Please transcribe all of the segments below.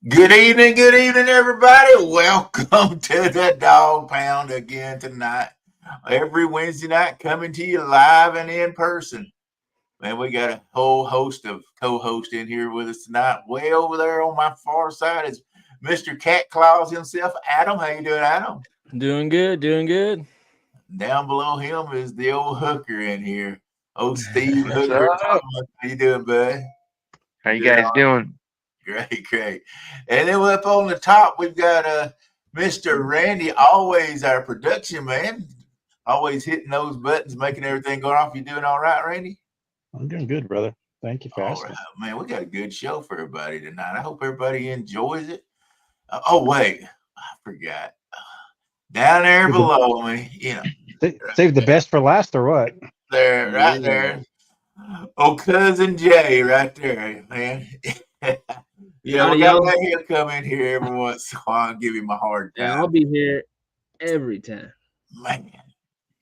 Good evening, everybody. Welcome to the Dog Pound again tonight. Every Wednesday night, coming to you live and in person. Man, we got a whole host of co-hosts in here with us tonight. Way over there on my far side is Mr. Cat Claus himself, Adam. How you doing, Adam? Doing good. Down below him is the old hooker in here. Old Steve Hooker Thomas. How you doing, bud? How you guys doing? Great. And then up on the top, we've got Mr. Randy, always our production man, always hitting those buttons, making everything go off. You doing all right, Randy? I'm doing good, brother. Thank you for asking. Right, man, we got a good show for everybody tonight. I hope everybody enjoys it. Wait, I forgot. Down there below me, Save the best for last, or what? There, right there. Oh, cousin Jay, right there, man. Yeah, we got him come in here every once in a while and give him a hard time. Yeah, I'll be here every time. Man,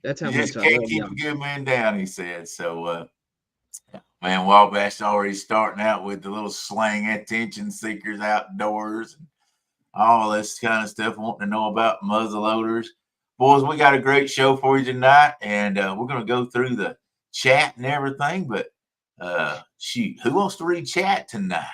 that's how much I can't keep a good man down. He said so. Man, Wabash already starting out with the little slang attention seekers outdoors and all this kind of stuff. Wanting to know about muzzleloaders, boys. We got a great show for you tonight, and we're going to go through the chat and everything. But shoot, who wants to read chat tonight?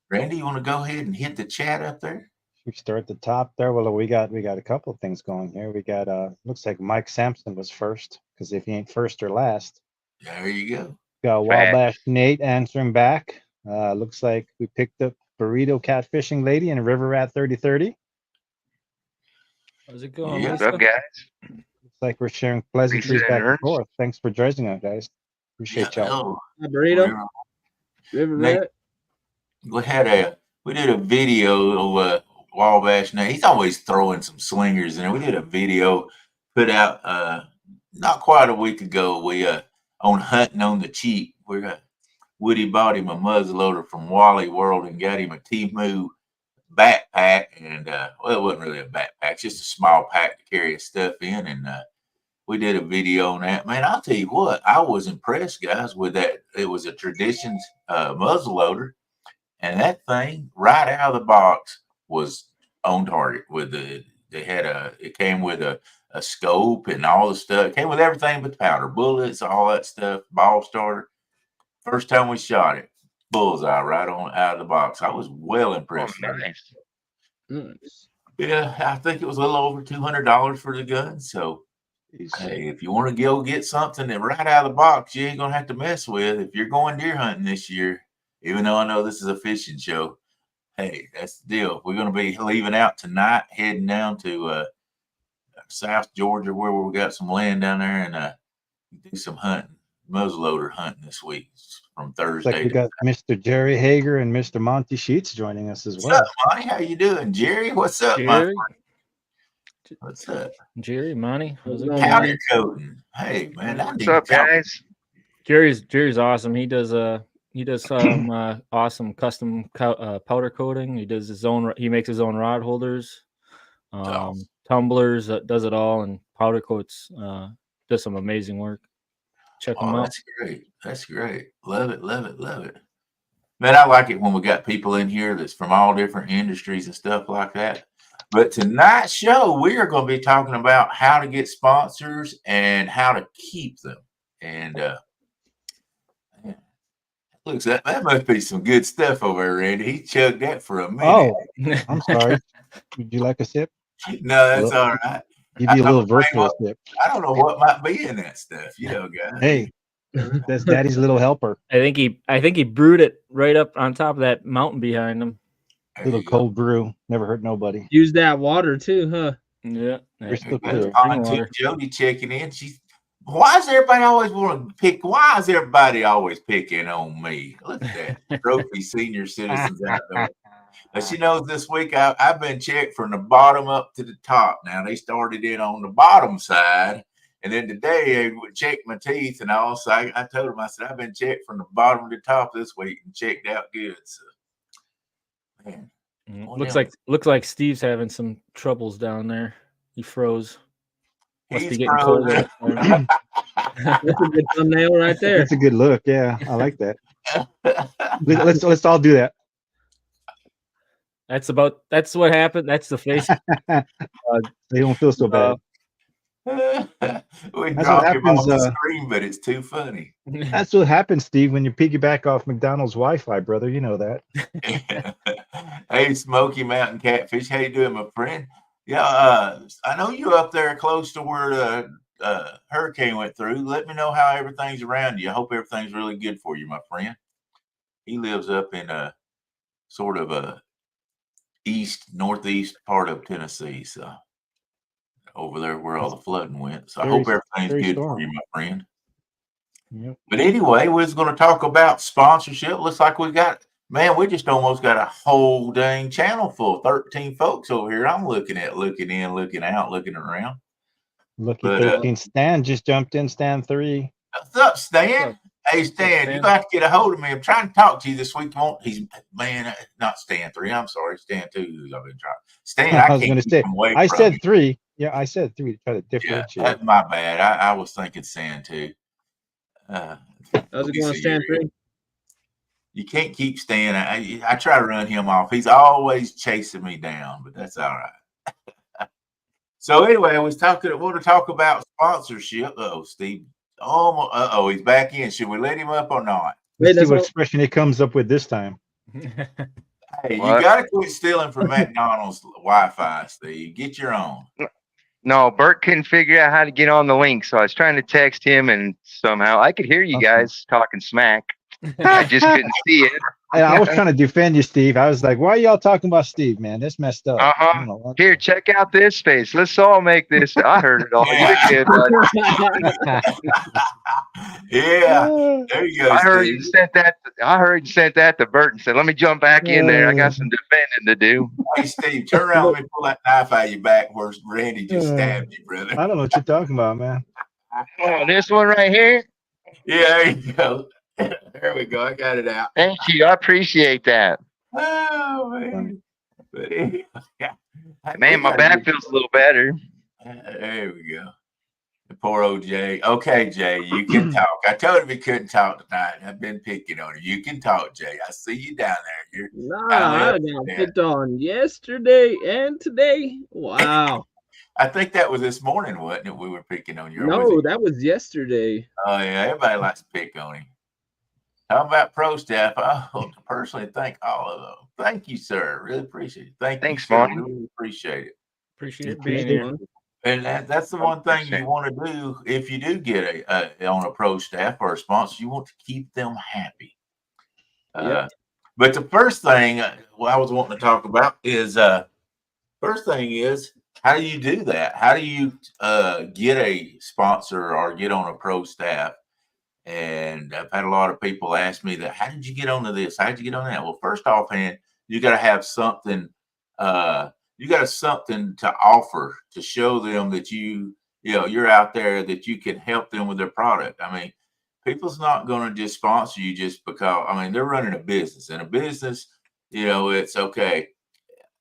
Randy, you want to go ahead and hit the chat up there? We start at the top there. Well, we got a couple of things going here. We got looks like Mike Sampson was first, because if he ain't first or last. There you go. Got Wabash Nate answering back. Looks like we picked up Burrito Catfishing Lady and River Rat 3030. How's it going? What's up, guys? Looks like we're sharing pleasantries back and forth. Thanks for joining us, guys. Appreciate y'all. Burrito. River Rat. We did a video of Wabash. Now he's always throwing some slingers in there. We did a video put out not quite a week ago. We on hunting on the cheap. Woody bought him a muzzleloader from Wally World and got him a Temu backpack, and well, it wasn't really a backpack, just a small pack to carry his stuff in. And we did a video on that. Man, I'll tell you what, I was impressed, guys, with that. It was a Traditions muzzleloader. And that thing right out of the box was on target with it came with a scope and all the stuff. It came with everything but the powder, bullets, all that stuff, ball starter. First time we shot it, bullseye right on out of the box. I was well impressed. Nice. Yeah, I think it was a little over $200 for the gun. So hey, if you want to go get something that right out of the box you ain't gonna have to mess with if you're going deer hunting this year. Even though I know this is a fishing show, hey, that's the deal. We're going to be leaving out tonight, heading down to South Georgia, where we got some land down there, and do some hunting, muzzleloader hunting this week from Thursday. Like we got Mr. Jerry Hager and Mr. Monty Sheets joining us as well. What's up, Monty? How you doing, Jerry? What's up, Jerry? What's up, Jerry? Monty? Powder coating. Hey, man, what's up, guys? Jerry's awesome. He does some awesome custom powder coating. He does his own. He makes his own rod holders, tumblers. Does it all, and powder coats. Does some amazing work. Check him out. That's great. Love it. Man, I like it when we got people in here that's from all different industries and stuff like that. But tonight's show, we are going to be talking about how to get sponsors and how to keep them. And looks that must be some good stuff over there, Randy. He chugged that for a minute. Oh, I'm sorry. Would you like a sip? No, that's all right. Give you a little virtual sip. I don't know what might be in that stuff, guys. Hey, that's Daddy's little helper. I think he brewed it right up on top of that mountain behind him. Little cold brew, never hurt nobody. Use that water too, huh? Yeah. Jody checking in. Why is everybody always want to pick? Why is everybody always picking on me? Look at that. Trophy senior citizens out there. But she knows this week I've been checked from the bottom up to the top. Now they started in on the bottom side. And then today they would check my teeth and all. So I told them, I said, I've been checked from the bottom to the top this week and checked out good. So, man. Looks like Steve's having some troubles down there. He froze. Must be He's getting colder. frozen. That's a good thumbnail right there. That's a good look. Yeah, I like that. Let's all do that. That's what happened. That's the face. They don't feel so bad. We That's drop what him off happens, the screen, but it's too funny. That's what happens, Steve, when you piggyback off McDonald's Wi-Fi, brother. You know that. Hey, Smoky Mountain Catfish, how you doing, my friend? Yeah, I know you're up there close to where the hurricane went through. Let me know how everything's around you. I hope everything's really good for you, my friend. He lives up in a sort of a northeast part of Tennessee, so over there where all the flooding went. So I hope everything's good for you, my friend. Yep. But anyway, we're going to talk about sponsorship. Looks like we just almost got a whole dang channel full, 13 folks over here. I'm looking at, looking in, looking out, looking around. Lucky 13. Stan just jumped in. Stan 3. What's up, Stan? What's up? Hey, Stan, Stan? you got to get a hold of me. I'm trying to talk to you this week. Not Stan 3. I'm sorry, Stan 2. I've been trying. Stan, I I was can't going to keep say. him away I from said you. 3. Yeah, I said 3 to try to Yeah, differentiate. that's my bad. I was thinking Stan 2. How's let it me going, see Stan here. 3? You can't keep Stan. I try to run him off. He's always chasing me down, but that's all right. So anyway, I want to talk about sponsorship. Uh-oh, Steve. Oh, he's back in. Should we let him up or not? Let's see that's what all- expression he comes up with this time. Hey, What? you got to quit stealing from McDonald's Wi-Fi, Steve. Get your own. No, Bert couldn't figure out how to get on the link, so I was trying to text him, and somehow I could hear you Okay. guys talking smack. I just couldn't see it. And I was trying to defend you, Steve. I was like, why are y'all talking about Steve, man? That's messed up. Uh-huh. I don't know what- Here, check out this space. Let's all make this. I heard it all. Yeah. You're good, bud. Yeah, there you go, I heard Steve. you sent that. I heard you sent that to Bert and said, "Let me jump back in there. I got some defending to do." Hey, Steve, turn around. Let me pull that knife out of your back where Randy just stabbed you, brother. I don't know what you're talking about, man. Oh, this one right here. Yeah, there you go. There we go. I got it out. Thank you. I appreciate that. Oh, man. But anyway, Man, my back feels a little better. There we go. The poor old Jay. Okay, Jay, you can talk. I told him he couldn't talk tonight. I've been picking on him. You can talk, Jay. I see you down there. You're Nah, I got picked on yesterday and today. Wow. I think that was this morning, wasn't it? We were picking on you. or was No, it- that was yesterday. Oh, yeah. Everybody likes to pick on him. Talking about pro staff, I personally thank all of them. Thank you, sir. Really appreciate it. Thanks, sir. Marty. Really appreciate it. Appreciate Appreciate being it. here. And that's the one thing you want to do if you do get on a pro staff or a sponsor. You want to keep them happy. Yep. But the first thing I was wanting to talk about is first thing is, how do you do that? How do you get a sponsor or get on a pro staff? And I've had a lot of people ask me that. How did you get onto this? How did you get on that? Well, first offhand, you got to have something. You got something to offer to show them that you're out there, that you can help them with their product. I mean, people's not going to just sponsor you just because. I mean, they're running a business, and a business, it's okay.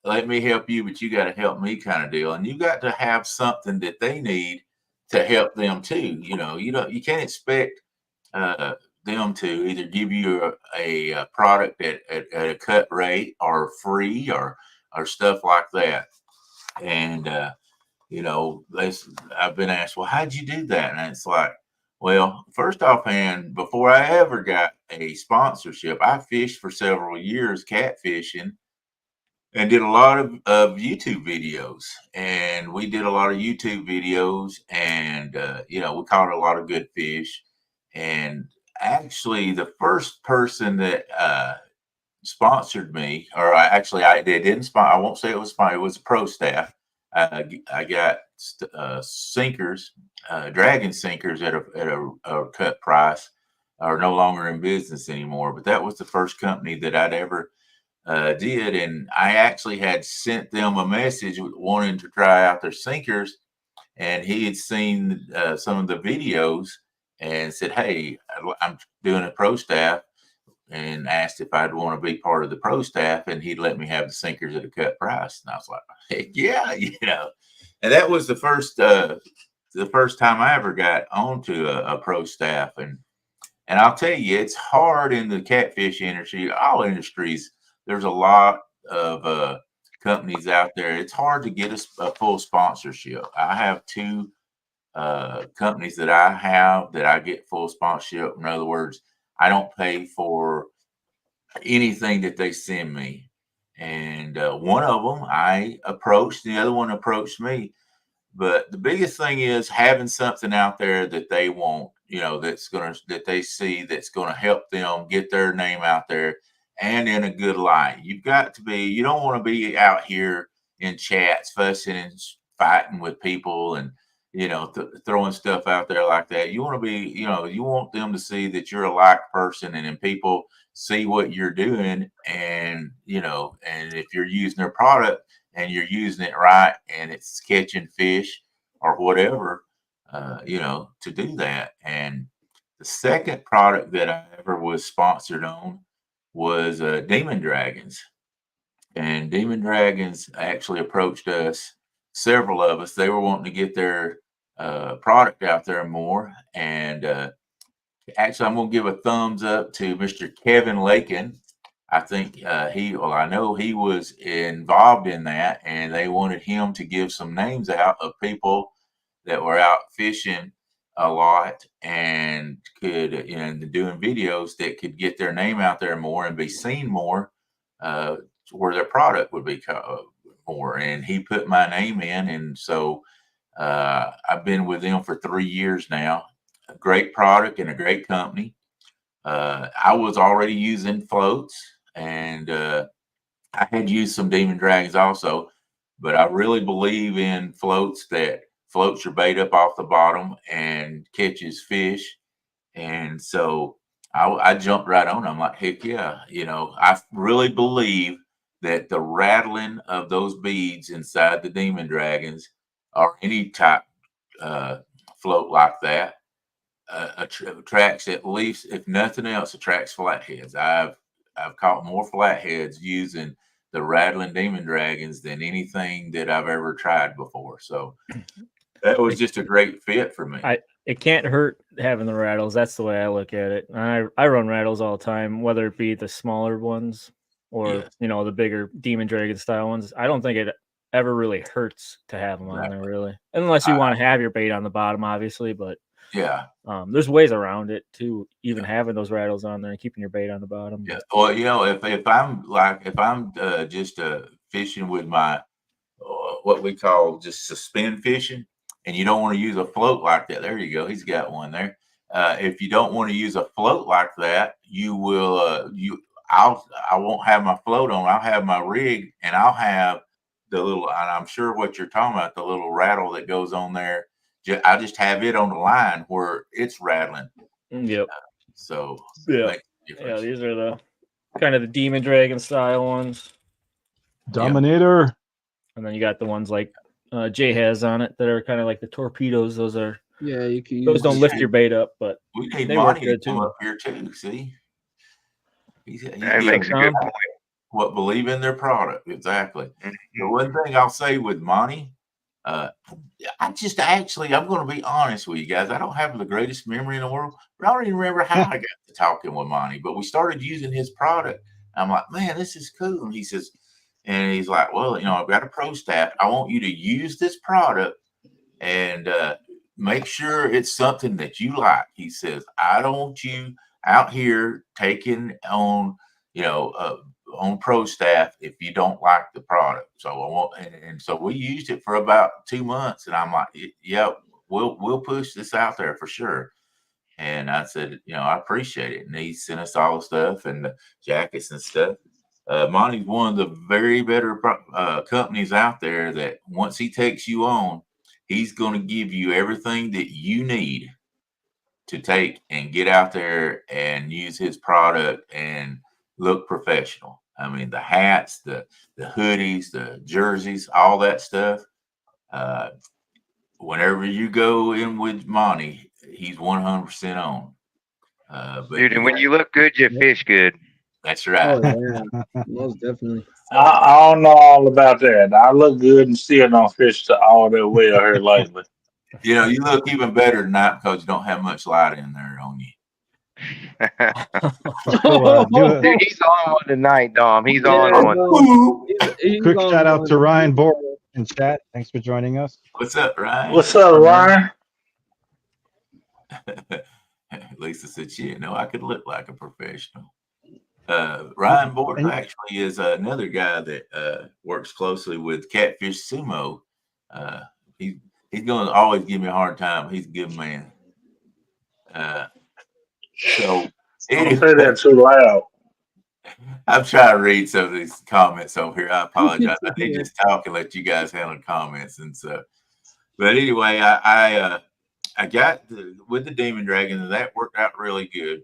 Let me help you, but you got to help me, kind of deal. And you got to have something that they need to help them too. You can't expect them to either give you a product at a cut rate or free or stuff like that. And I've been asked, well, how'd you do that? And it's like, well, first offhand, before I ever got a sponsorship, I fished for several years catfishing and did a lot of YouTube videos. And we did a lot of YouTube videos, and we caught a lot of good fish. And actually, the first person that sponsored me, or they didn't sponsor. I won't say it was sponsor. It was a pro staff. I got sinkers, dragon sinkers at a cut price, are no longer in business anymore. But that was the first company that I'd ever did, and I actually had sent them a message wanting to try out their sinkers, and he had seen some of the videos and said, "Hey, I'm doing a pro staff," and asked if I'd want to be part of the pro staff, and he'd let me have the sinkers at a cut price. And I was like, "Heck yeah," And that was the first time I ever got onto a pro staff, and I'll tell you, it's hard in the catfish industry, all industries. There's a lot of companies out there. It's hard to get a full sponsorship. I have two companies that I get full sponsorship. In other words, I don't pay for anything that they send me. And one of them I approached, the other one approached me. But the biggest thing is having something out there that they want, that they see that's gonna help them get their name out there and in a good light. You don't want to be out here in chats fussing and fighting with people and throwing stuff out there like that. You want to be, you want them to see that you're a liked person, and then people see what you're doing, and and if you're using their product and you're using it right and it's catching fish or whatever, to do that. And the second product that I ever was sponsored on was Demon Dragons. And Demon Dragons actually approached us, several of us. They were wanting to get their product out there more. And actually, I'm going to give a thumbs up to Mr. Kevin Lakin. I think I know he was involved in that, and they wanted him to give some names out of people that were out fishing a lot and could, doing videos that could get their name out there more and be seen more, where their product would be more. And he put my name in, and so I've been with them for 3 years now. A great product and a great company. I was already using floats, and I had used some Demon Dragons also, but I really believe in floats that floats your bait up off the bottom and catches fish. And so I jumped right on. I'm like, heck yeah. I really believe that the rattling of those beads inside the Demon Dragons or any type float like that attracts, at least, if nothing else, attracts flatheads. I've caught more flatheads using the rattling Demon Dragons than anything that I've ever tried before. So that was just a great fit for me. It can't hurt having the rattles. That's the way I look at it. I run rattles all the time, whether it be the smaller ones or the bigger Demon Dragon style ones. I don't think it ever really hurts to have them on there, really, unless you want to have your bait on the bottom, obviously. But there's ways around it too, even having those rattles on there and keeping your bait on the bottom. Yeah. Well, if I'm just fishing with my what we call just suspend fishing, and you don't want to use a float like that, there you go. He's got one there. If you don't want to use a float like that, you will. I won't have my float on. I'll have my rig, and I'll have the little. And I'm sure what you're talking about, the little rattle that goes on there. I just have it on the line where it's rattling. Yep. So yeah, these are the kind of the Demon Dragon style ones. Dominator. And then you got the ones like Jay has on it that are kind of like the torpedoes. Those are you can those don't lift your bait up, but we need they work Monty good to come too. up here too. See, he's That makes a good point. What believe in their product exactly. Mhm. The one thing I'll say with Monty, I'm going to be honest with you guys. I don't have the greatest memory in the world, but I don't even remember how I got to talking with Monty. But we started using his product. I'm like, man, this is cool. And he's like, well, I've got a pro staff. I want you to use this product and make sure it's something that you like. He says, I don't want you out here taking on, on pro staff if you don't like the product. So I want, and so we used it for about 2 months, and I'm like, yeah, we'll push this out there for sure. And I said, I appreciate it. And he sent us all the stuff and the jackets and stuff. Monty's one of the very better companies out there that once he takes you on, he's going to give you everything that you need to take and get out there and use his product and look professional. I mean, the hats, the hoodies, the jerseys, all that stuff. Whenever you go in with Monty, he's 100% on. Dude, and when you look good, you fish good. That's right. Oh yeah, most definitely. I don't know all about that. I look good and still don't fish all that well here lately. You know, you look even better tonight because you don't have much light in there on you. Dude, he's on one tonight, Dom. He's Yeah, on one. no, he's Quick on shout out one. to Ryan Borg in chat. Thanks for joining us. What's up, Ryan? What's up, Ryan? Lisa said she didn't know I could look like a professional. Ryan Borg actually is another guy that works closely with Catfish Sumo. He's going to always give me a hard time. He's a good man. So Don't say that too loud. I'm trying to read some of these comments over here. I apologize. I need to just talk and let you guys handle comments and stuff. But anyway, I got with the Demon Dragon, and that worked out really good.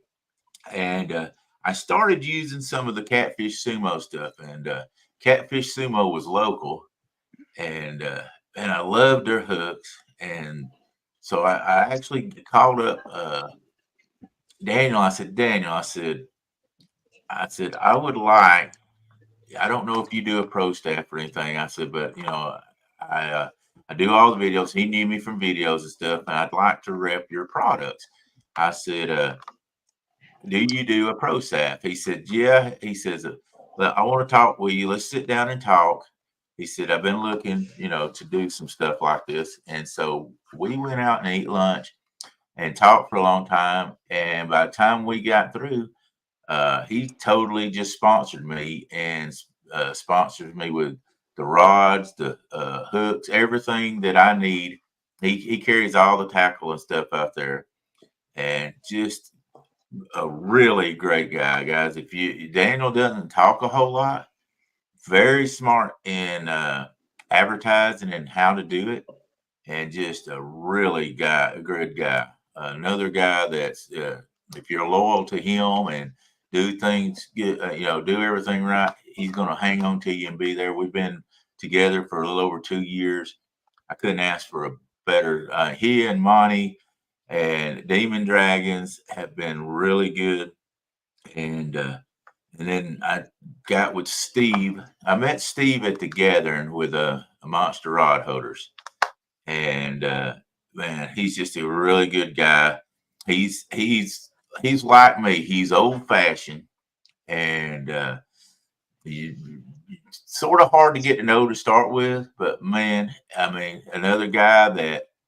And I started using some of the Catfish Sumo stuff, and Catfish Sumo was local, and I loved their hooks. And so I actually called up Daniel. I said, Daniel, I said, I would like, I don't know if you do a pro staff or anything. I said, but you know, I do all the videos. He knew me from videos and stuff, and I'd like to rep your products. I said, do you do a pro staff? He said, yeah. He says, I want to talk with you. Let's sit down and talk. He said, I've been looking, you know, to do some stuff like this. And so we went out and ate lunch and talked for a long time. And by the time we got through, he totally just sponsored me and sponsors me with the rods, the hooks, everything that I need. He carries all the tackle and stuff out there, and just a really great guy, guys. Daniel doesn't talk a whole lot, very smart in advertising and how to do it, and just a really good guy. Another guy that's if you're loyal to him and do things, do everything right, he's going to hang on to you and be there. We've been together for a little over 2 years. I couldn't ask for a better. He and Monty and Demon Dragons have been really good. And then I got with Steve. I met Steve at the gathering with a Monster Rod Holders. And man, he's just a really good guy. He's like me. He's old fashioned, and sort of hard to get to know to start with. But man, I mean, another guy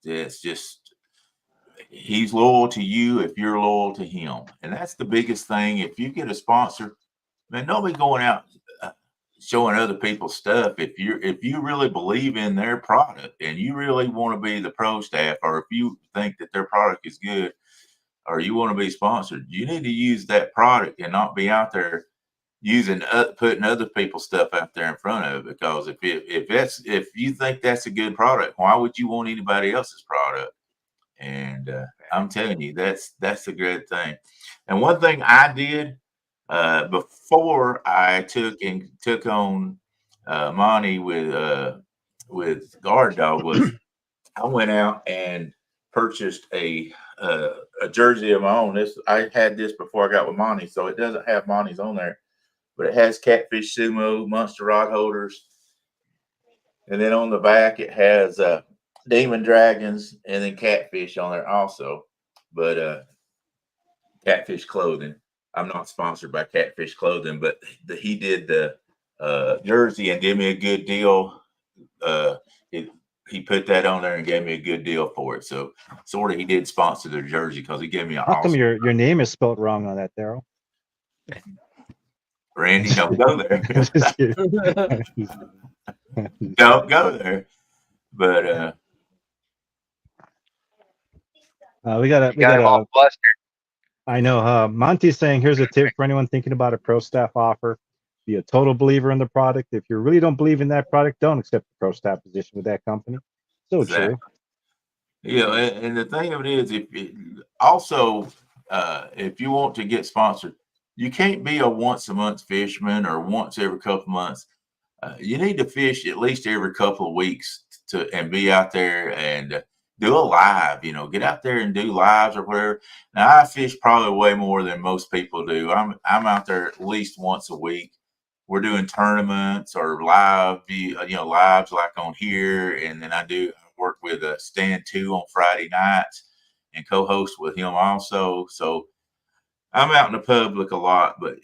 that's just, he's loyal to you if you're loyal to him, and that's the biggest thing. If you get a sponsor, man, don't be going out showing other people's stuff. If you really believe in their product and you really want to be the pro staff, or if you think that their product is good, or you want to be sponsored, you need to use that product and not be out there putting other people's stuff out there in front of it. Because if you think that's a good product, why would you want anybody else's product? And I'm telling you, that's a good thing. And one thing I did before I took on Monty with Guard Dog was I went out and purchased a jersey of my own. I had this before I got with Monty, so it doesn't have Monty's on there, but it has Catfish Sumo, Monster Rod Holders, and then on the back it has Demon Dragons and then Catfish on there also. But Catfish Clothing. I'm not sponsored by Catfish Clothing, but he did the jersey and gave me a good deal. He put that on there and gave me a good deal for it. So sort of he did sponsor their jersey because he gave me How come your name is spelled wrong on that, Daryl? Randy, don't go there. Don't go there. But we got him all flustered. I know. Monty's saying, here's a tip for anyone thinking about a pro staff offer. be a total believer in the product. If you really don't believe in that product, don't accept the pro staff position with that company. So Exactly. true. Yeah, and the thing of it is, if you want to get sponsored, you can't be a once a month fisherman or once every couple months. You need to fish at least every couple of weeks and be out there and do a live. Get out there and do lives or whatever. Now I fish probably way more than most people do. I'm out there at least once a week. We're doing tournaments or lives like on here, and then I work with Stan 2 on Friday nights and co-host with him also. So I'm out in the public a lot, but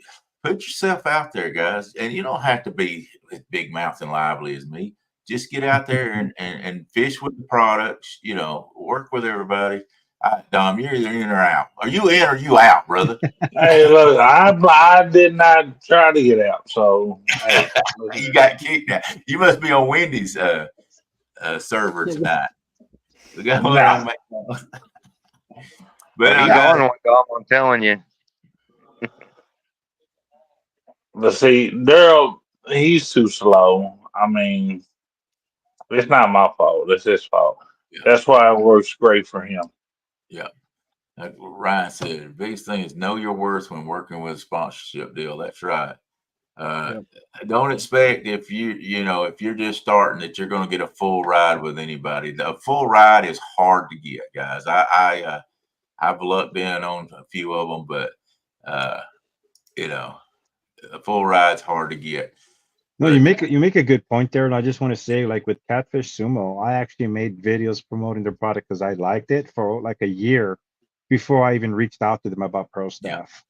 put yourself out there, guys. And you don't have to be as big mouth and lively as me. Just get out there and fish with the products, work with everybody. Dom, you're either in or out. Are you in or you out, brother? Hey, look, I did not try to get out, so hey, You got kicked out. You must be on Wendy's server tonight. We got one on McDonald's. But He's on one, Dom, I'm telling you. But see, Daryl, he's too slow. I mean, it's not my fault. It's his fault. Yeah. That's why it works great for him. Yeah. Like Ryan said, the biggest thing is know your worth when working with a sponsorship deal. That's right. Don't expect if you're just starting that you're going to get a full ride with anybody. The full ride is hard to get, guys. I've lucked in on a few of them, but a full ride's hard to get. No, you make a good point there, and I just want to say, like with Catfish Sumo, I actually made videos promoting their product because I liked it for like a year before I even reached out to them about pro staff.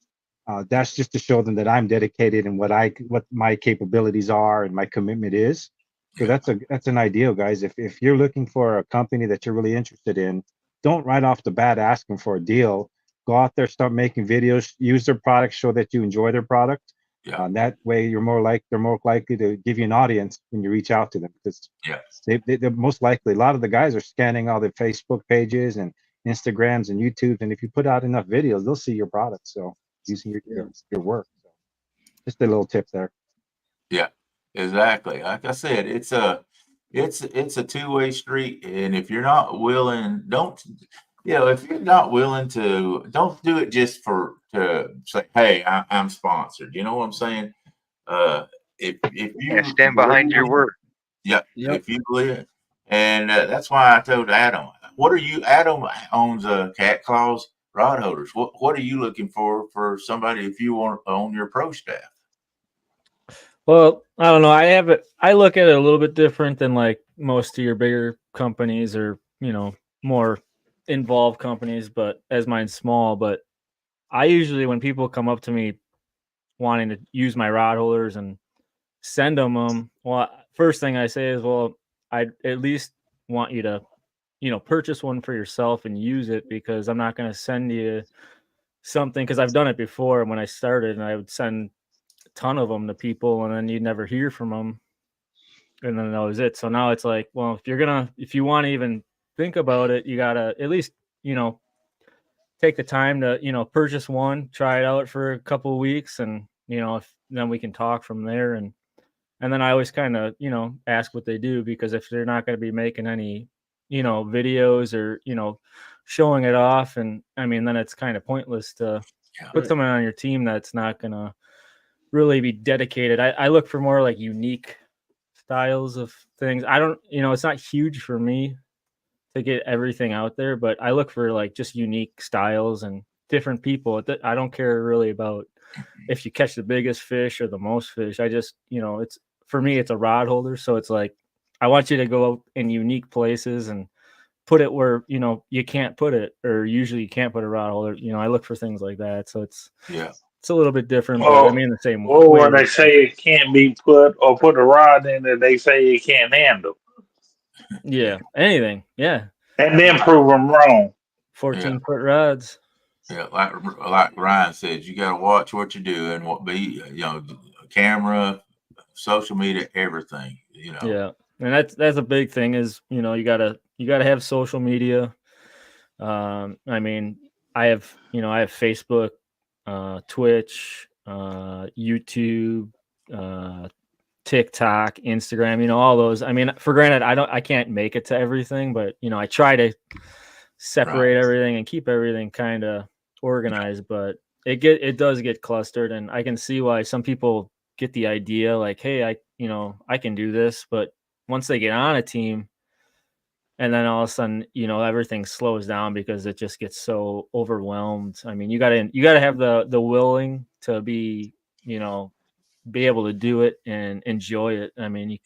That's just to show them that I'm dedicated and what my capabilities are and my commitment is. So that's an ideal, guys. If you're looking for a company that you're really interested in, don't right off the bat ask them for a deal. Go out there, start making videos, use their product, show that you enjoy their product. Yeah. That way, they're more likely to give you an audience when you reach out to them, because they're most likely, a lot of the guys are scanning all their Facebook pages and Instagrams and YouTubes, and if you put out enough videos, they'll see your product. So using your work. So just a little tip there. Yeah, exactly. Like I said, it's a two-way street, and if you're not willing, if you're not willing to, don't do it just to say, hey, I'm sponsored. You know what I'm saying? If you stand behind your word. Yeah. If you believe, and that's why I told Adam, Adam owns Cat Claws rod holders. What are you looking for somebody if you want to own your pro staff? Well, I don't know. I look at it a little bit different than like most of your bigger companies or, more involved companies, but as mine's small. But I usually, when people come up to me wanting to use my rod holders and send them, well, first thing I say is, well, I at least want you to, purchase one for yourself and use it, because I'm not going to send you something, because I've done it before when I started, and I would send a ton of them to people, and then you'd never hear from them, and then that was it. So now it's like, well, if you want to even think about it, you gotta at least take the time to purchase one, try it out for a couple of weeks, and then we can talk from there. And then I always kind of ask what they do, because if they're not going to be making any videos or showing it off, and I mean, then it's kind of pointless to put someone on your team that's not going to really be dedicated. I look for more like unique styles of things. I don't, it's not huge for me to get everything out there, but I look for like just unique styles and different people. I don't care really about if you catch the biggest fish or the most fish. I just, it's, for me, it's a rod holder. So it's like, I want you to go out in unique places and put it where, you can't put it, or usually you can't put a rod holder. I look for things like that. So it's a little bit different, but I mean the same way. Or when they say it can't be put, or put a rod in it, they say it can't handle. Yeah, anything. Yeah. And then prove them wrong. 14-foot rods. Yeah, like Ryan says, you got to watch what you're doing, camera, social media, everything. Yeah, and that's a big thing. Is you gotta have social media. I mean, I have Facebook, Twitch, YouTube, TikTok, Instagram, all those. I mean, for granted, I can't make it to everything, but I try to separate everything and keep everything kind of organized, but it does get clustered, and I can see why some people get the idea like, hey, I can do this, but once they get on a team, and then all of a sudden, everything slows down because it just gets so overwhelmed. I mean, you gotta have the willing to be, be able to do it and enjoy it. I mean,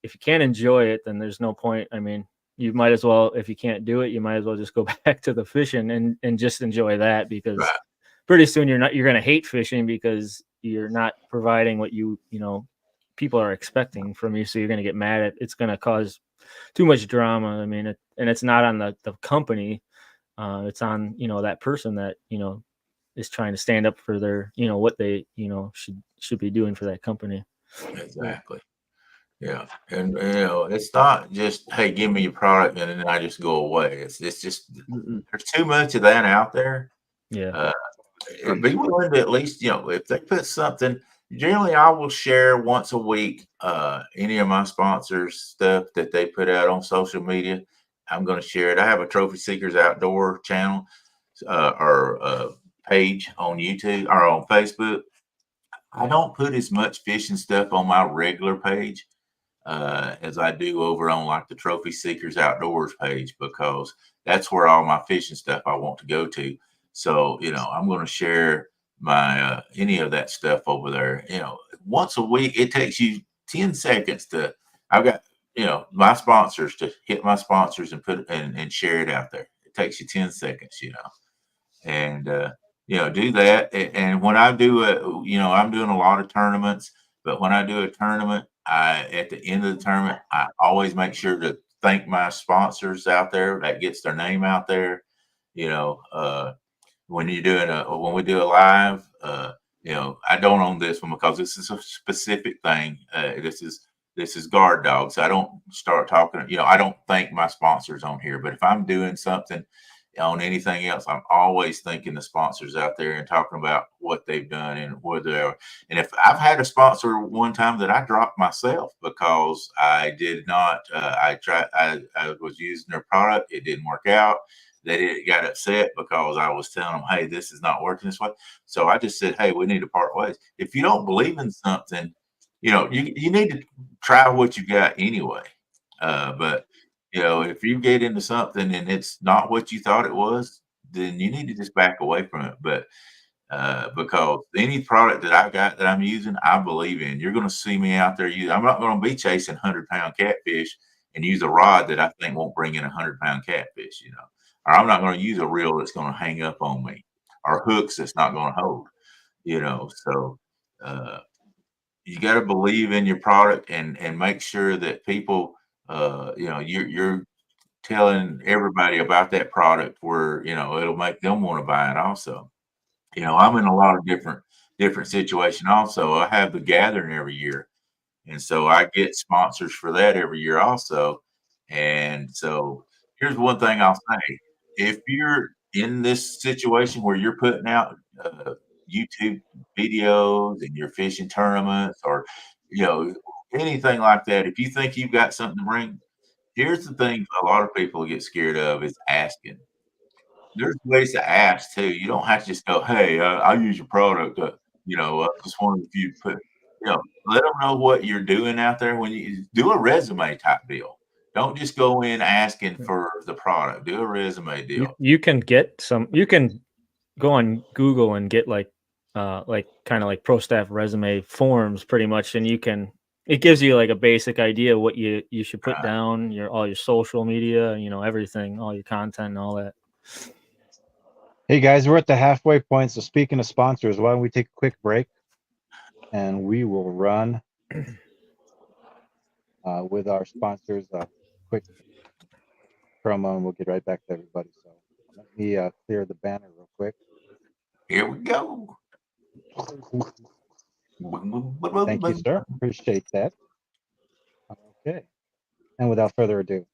if you can't enjoy it, then there's no point. I mean, you might as well, if you can't do it, you might as well just go back to the fishing and just enjoy that, because pretty soon you're going to hate fishing because you're not providing what people are expecting from you. So you're going to get mad at, it's going to cause too much drama. I mean, and it's not on the company. It's on, that person that, is trying to stand up for their, what they, should be doing for that company. Exactly. Yeah. And, it's not just, hey, give me your product and then I just go away. It's just, there's too much of that out there. Yeah. Be willing to at least, if they put something, generally I will share once a week, any of my sponsors stuff that they put out on social media. I'm going to share it. I have a Trophy Seekers Outdoor channel, or page on YouTube or on Facebook. I don't put as much fishing stuff on my regular page as I do over on like the Trophy Seekers Outdoors page, because that's where all my fishing stuff I want to go to. So, I'm going to share my any of that stuff over there. Once a week, it takes you 10 seconds to, I've got, my sponsors, to hit my sponsors and put and share it out there. It takes you 10 seconds, and do that. And when I do I'm doing a lot of tournaments, but when I do a tournament, at the end of the tournament, I always make sure to thank my sponsors out there. That gets their name out there. When you're doing when we do a live, I don't own this one because this is a specific thing. This is Guard Dog. So I don't start talking, I don't thank my sponsors on here, but if I'm doing something on anything else, I'm always thanking the sponsors out there and talking about what they've done and where they are. And if I've had a sponsor one time that I dropped myself because I did not, I was using their product, it didn't work out. They got upset because I was telling them, hey, this is not working this way. So I just said, hey, we need to part ways. If you don't believe in something, you need to try what you got anyway. But if you get into something and it's not what you thought it was, then you need to just back away from it. But because any product that I got that I'm using, I believe in. You're going to see me out there. I'm not going to be chasing 100-pound catfish and use a rod that I think won't bring in 100-pound catfish, or I'm not going to use a reel that's going to hang up on me, or hooks that's not going to hold, So you got to believe in your product and make sure that people, you're telling everybody about that product where, it'll make them want to buy it also. I'm in a lot of different situations also. I have the gathering every year. And so I get sponsors for that every year also. And so here's one thing I'll say. If you're in this situation where you're putting out YouTube videos and you're fishing tournaments or, anything like that, if you think you've got something to bring, here's the thing a lot of people get scared of is asking. There's ways to ask too. You don't have to just go, hey, I'll use your product. I just wanted if you put, let them know what you're doing out there. When you do a resume type deal, don't just go in asking for the product. Do a resume deal. You can go on Google and get like kind of like pro staff resume forms pretty much. And it gives you like a basic idea of what you should put down, all your social media, everything, all your content and all that. Hey guys, we're at the halfway point. So speaking of sponsors, why don't we take a quick break and we will run with our sponsors, quick promo, and we'll get right back to everybody. So let me clear the banner real quick. Here we go. Thank you, sir. Appreciate that. Okay. And without further ado.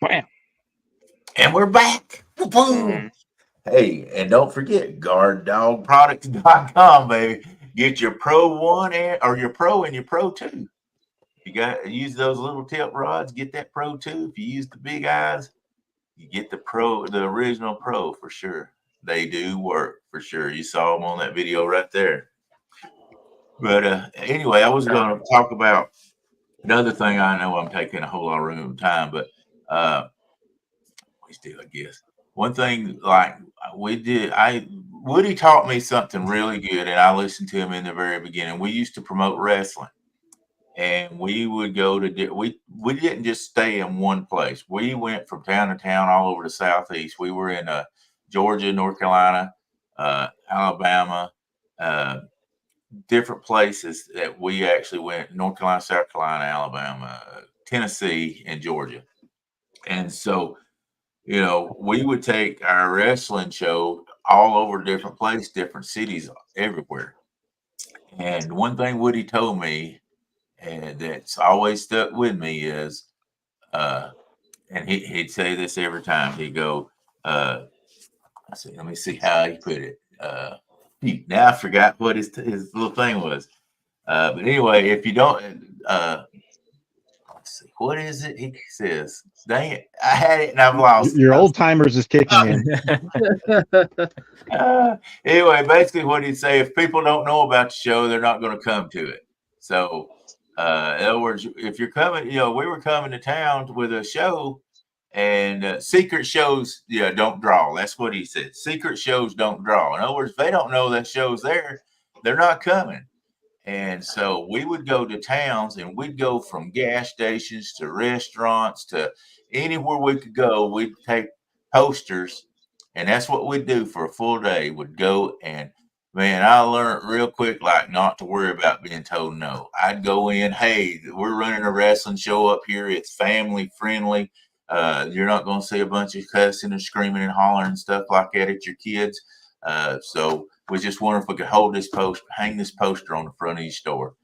Bam. And we're back. Boom. Mhm. Hey, and don't forget guarddogproducts.com, baby. Get your Pro 1 or your Pro and your Pro 2. You got to use those little tip rods, get that Pro 2. If you use the big eyes, you get the Pro, the original Pro for sure. They do work for sure. You saw them on that video right there. But anyway, I was going to talk about another thing. I know I'm taking a whole lot of room time, but we still, I guess. One thing like we did, Woody taught me something really good, and I listened to him in the very beginning. We used to promote wrestling, and we would go to we didn't just stay in one place. We went from town to town all over the Southeast. We were in Georgia, North Carolina, Alabama, different places that we actually went: North Carolina, South Carolina, Alabama, Tennessee, and Georgia. And so, you know, we would take our wrestling show all over different places, different cities, everywhere. And one thing Woody told me, and that's always stuck with me, is, and he'd say this every time. He'd go, let me see how he put it. Now I forgot what his little thing was. But anyway, if you don't, let's see, what is it? He says, "Dang it, I had it and I've lost." Your old timers is kicking in. Anyway, basically, what he'd say: if people don't know about the show, they're not going to come to it. So, in other words, if you're coming, you know, we were coming to town with a show, and secret shows, don't draw. That's what he said. Secret shows don't draw. In other words, if they don't know that show's there, they're not coming. And so we would go to towns, and we'd go from gas stations to restaurants to anywhere we could go. We'd take posters, and that's what we'd do for a full day. Would go, and man, I learned real quick, like, not to worry about being told no. I'd go in, hey, we're running a wrestling show up here. It's family friendly. You're not going to see a bunch of cussing and screaming and hollering and stuff like that at your kids. So we just wonder if we could hold this hang this poster on the front of your store.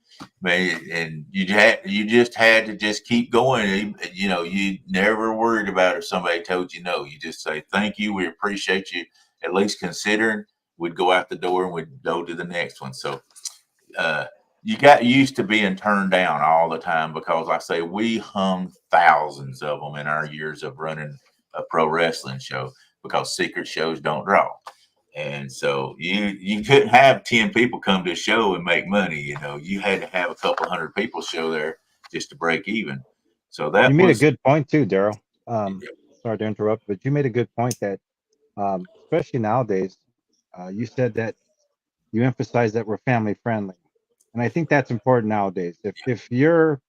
Man, and you just had to just keep going. You know, you never worried about if somebody told you no. You just say, thank you. We appreciate you at least considering. We'd go out the door and we'd go to the next one. So you got used to being turned down all the time, because I say we hung thousands of them in our years of running a pro wrestling show, because secret shows don't draw. And so you couldn't have 10 people come to a show and make money. You know, you had to have a couple hundred people show there just to break even. So that you made a good point too, Daryl. Sorry to interrupt, but you made a good point that, especially nowadays, you said that you emphasize that we're family friendly, and I think that's important nowadays. If you're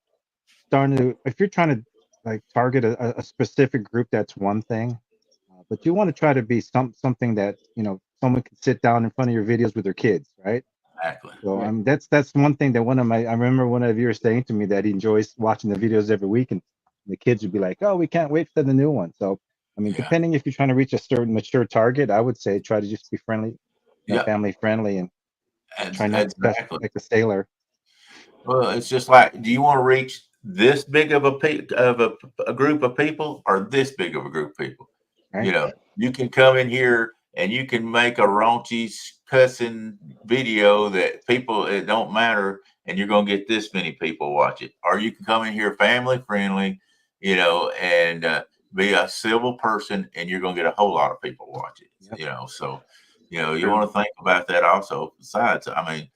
trying to like target a specific group, that's one thing, but you want to try to be something that, you know, someone can sit down in front of your videos with their kids, right? Exactly. So that's one thing that I remember one of you were saying to me that he enjoys watching the videos every week, and the kids would be like, "Oh, we can't wait for the new one." So, I mean, depending if you're trying to reach a certain mature target, I would say try to just be friendly, family friendly, and try not to cuss like a sailor. Well, it's just like, do you want to reach this big of a group of people, or this big of a group of people? Right. You know, you can come in here and you can make a raunchy cussing video that people, it don't matter, and you're going to get this many people watch it. Or you can come in here family friendly, and be a civil person, and you're going to get a whole lot of people watch it. Yep. So you want to think about that also. Besides, I mean,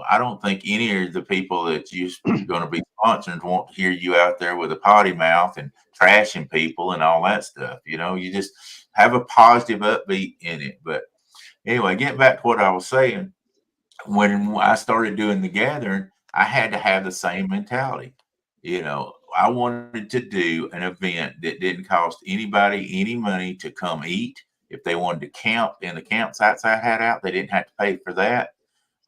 I don't think any of the people that you're going to be sponsoring want to hear you out there with a potty mouth and trashing people and all that stuff. You just have a positive upbeat in it. But anyway, getting back to what I was saying, when I started doing the gathering, I had to have the same mentality. I wanted to do an event that didn't cost anybody any money to come eat. If they wanted to camp in the campsites I had out, they didn't have to pay for that.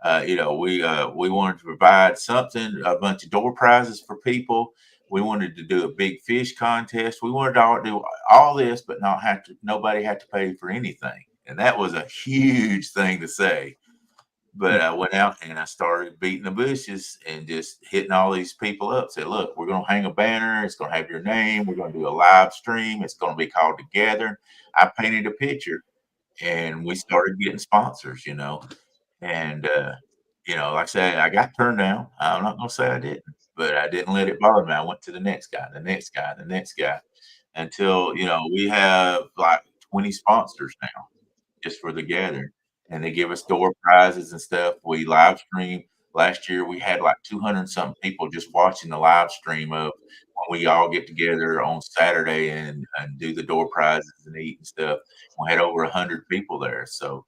We wanted to provide something, a bunch of door prizes for people. We wanted to do a big fish contest. We wanted to do all this, but nobody had to pay for anything. And that was a huge thing to say. But I went out and I started beating the bushes and just hitting all these people up. Said, look, we're going to hang a banner. It's going to have your name. We're going to do a live stream. It's going to be called Together. I painted a picture and we started getting sponsors, And, like I said, I got turned down. I'm not going to say I didn't, but I didn't let it bother me. I went to the next guy, the next guy, the next guy until, we have like 20 sponsors now just for the gathering. And they give us door prizes and stuff. We live stream. Last year, we had like 200 something people just watching the live stream of when we all get together on Saturday and do the door prizes and eat and stuff. We had over 100 people there. So,